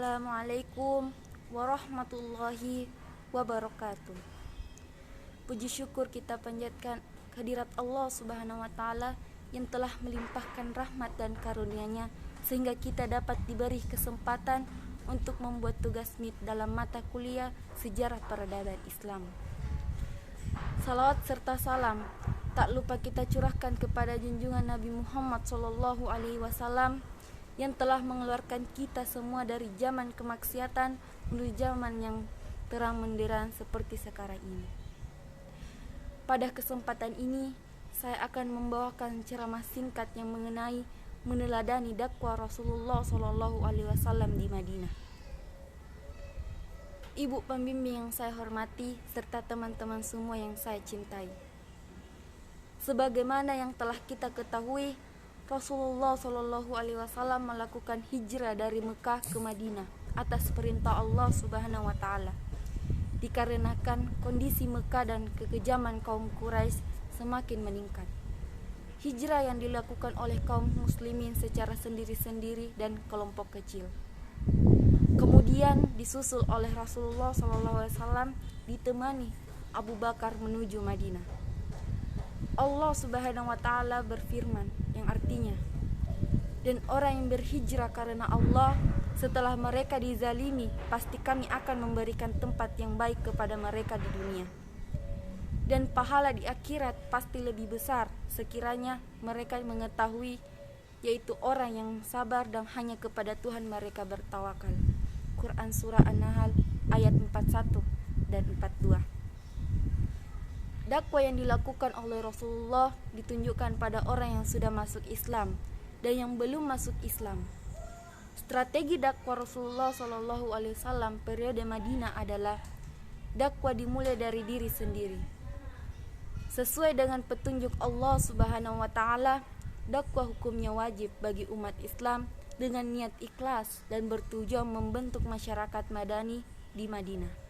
Assalamualaikum warahmatullahi wabarakatuh. Puji syukur kita panjatkan kehadirat Allah Subhanahu wa taala yang telah melimpahkan rahmat dan karunia-Nya sehingga kita dapat diberi kesempatan untuk membuat tugas MIT dalam mata kuliah Sejarah Peradaban Islam. Salawat serta salam tak lupa kita curahkan kepada junjungan Nabi Muhammad SAW yang telah mengeluarkan kita semua dari zaman kemaksiatan menuju zaman yang terang benderang seperti sekarang ini. Pada kesempatan ini, saya akan membawakan ceramah singkat yang mengenai meneladani dakwah Rasulullah SAW di Madinah. Ibu pembimbing yang saya hormati serta teman-teman semua yang saya cintai. Sebagaimana yang telah kita ketahui, Rasulullah SAW melakukan hijrah dari Mekah ke Madinah atas perintah Allah Subhanahu wa taala. Dikarenakan kondisi Mekah dan kekejaman kaum Quraisy semakin meningkat. Hijrah yang dilakukan oleh kaum muslimin secara sendiri-sendiri dan kelompok kecil. Kemudian disusul oleh Rasulullah SAW ditemani Abu Bakar menuju Madinah. Allah Subhanahu wa taala berfirman yang artinya, dan orang yang berhijrah karena Allah setelah mereka dizalimi, pasti kami akan memberikan tempat yang baik kepada mereka di dunia. Dan pahala di akhirat pasti lebih besar sekiranya mereka mengetahui, yaitu orang yang sabar dan hanya kepada Tuhan mereka bertawakal. Quran Surah An-Nahl ayat 41 dan 42. Dakwah yang dilakukan oleh Rasulullah ditunjukkan pada orang yang sudah masuk Islam dan yang belum masuk Islam. Strategi dakwah Rasulullah SAW periode Madinah adalah dakwah dimulai dari diri sendiri. Sesuai dengan petunjuk Allah Subhanahu wa taala, dakwah hukumnya wajib bagi umat Islam dengan niat ikhlas dan bertujuan membentuk masyarakat madani di Madinah.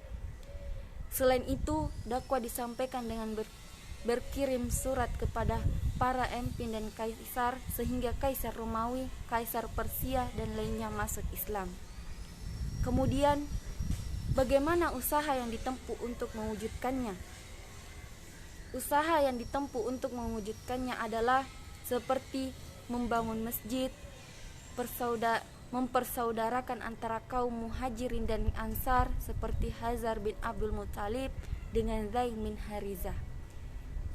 Selain itu, dakwah disampaikan dengan berkirim surat kepada para emimpin dan kaisar sehingga kaisar Romawi, kaisar Persia dan lainnya masuk Islam. Kemudian, bagaimana usaha yang ditempuh untuk mewujudkannya? Usaha yang ditempuh untuk mewujudkannya adalah seperti membangun masjid, mempersaudarakan antara kaum muhajirin dan ansar seperti Hazar bin Abdul Muttalib dengan Zaid bin Harizah.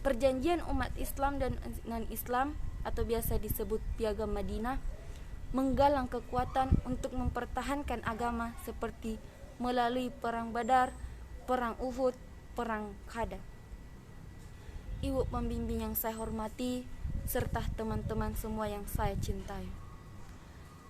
Perjanjian umat Islam dan non-Islam atau biasa disebut Piagam Madinah menggalang kekuatan untuk mempertahankan agama seperti melalui perang Badar, perang Uhud, perang Khandaq. Ibu pembimbing yang saya hormati serta teman-teman semua yang saya cintai.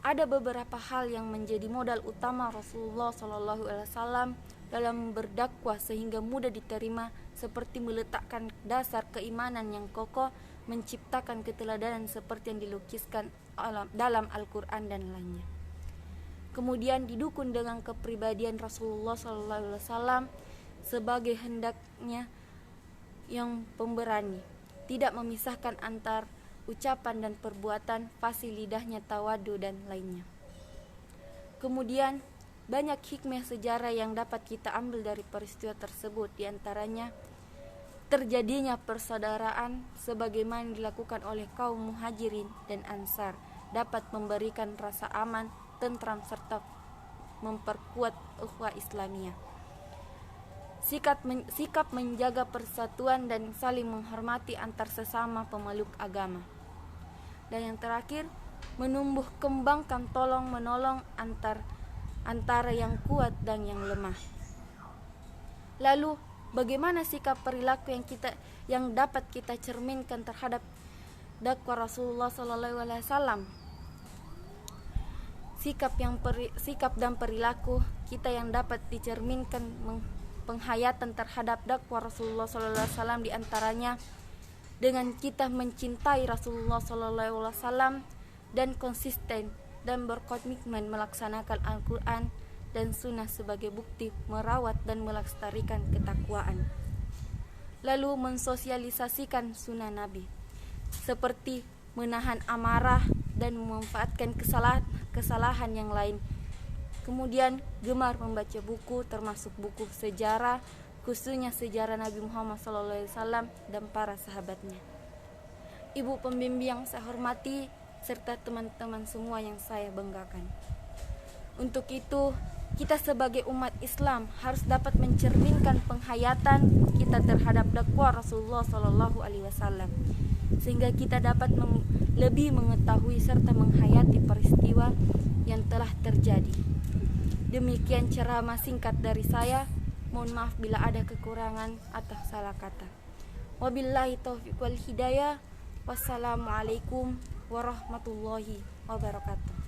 Ada beberapa hal yang menjadi modal utama Rasulullah SAW dalam berdakwah sehingga mudah diterima, seperti meletakkan dasar keimanan yang kokoh, menciptakan keteladanan seperti yang dilukiskan dalam Al-Quran dan lainnya. Kemudian didukung dengan kepribadian Rasulullah SAW sebagai hendaknya yang pemberani, tidak memisahkan antar ucapan dan perbuatan, fasih lidahnya tawadu dan lainnya. Kemudian banyak hikmah sejarah yang dapat kita ambil dari peristiwa tersebut, diantaranya terjadinya persaudaraan sebagaimana dilakukan oleh kaum muhajirin dan ansar dapat memberikan rasa aman, tentram serta memperkuat ukhuwah Islamiyah. Sikap menjaga persatuan dan saling menghormati antar sesama pemeluk agama. Dan yang terakhir, menumbuh kembangkan tolong menolong antara yang kuat dan yang lemah. Lalu, bagaimana sikap perilaku yang dapat kita cerminkan terhadap dakwah Rasulullah SAW? Sikap dan perilaku kita yang dapat dicerminkan penghayatan terhadap dakwah Rasulullah SAW diantaranya dengan kita mencintai Rasulullah SAW dan konsisten dan berkomitmen melaksanakan Al-Quran dan Sunnah sebagai bukti merawat dan melestarikan ketakwaan. Lalu mensosialisasikan sunnah Nabi seperti menahan amarah dan memanfaatkan kesalahan yang lain. Kemudian gemar membaca buku, termasuk buku sejarah, khususnya sejarah Nabi Muhammad SAW dan para sahabatnya. Ibu pembimbing yang saya hormati, serta teman-teman semua yang saya banggakan. Untuk itu, kita sebagai umat Islam harus dapat mencerminkan penghayatan kita terhadap dakwah Rasulullah SAW, sehingga kita dapat lebih mengetahui serta menghayati peristiwa yang telah terjadi. Demikian ceramah singkat dari saya. Mohon maaf bila ada kekurangan atau salah kata. Wabillahi taufiq wal hidayah. Wassalamualaikum warahmatullahi wabarakatuh.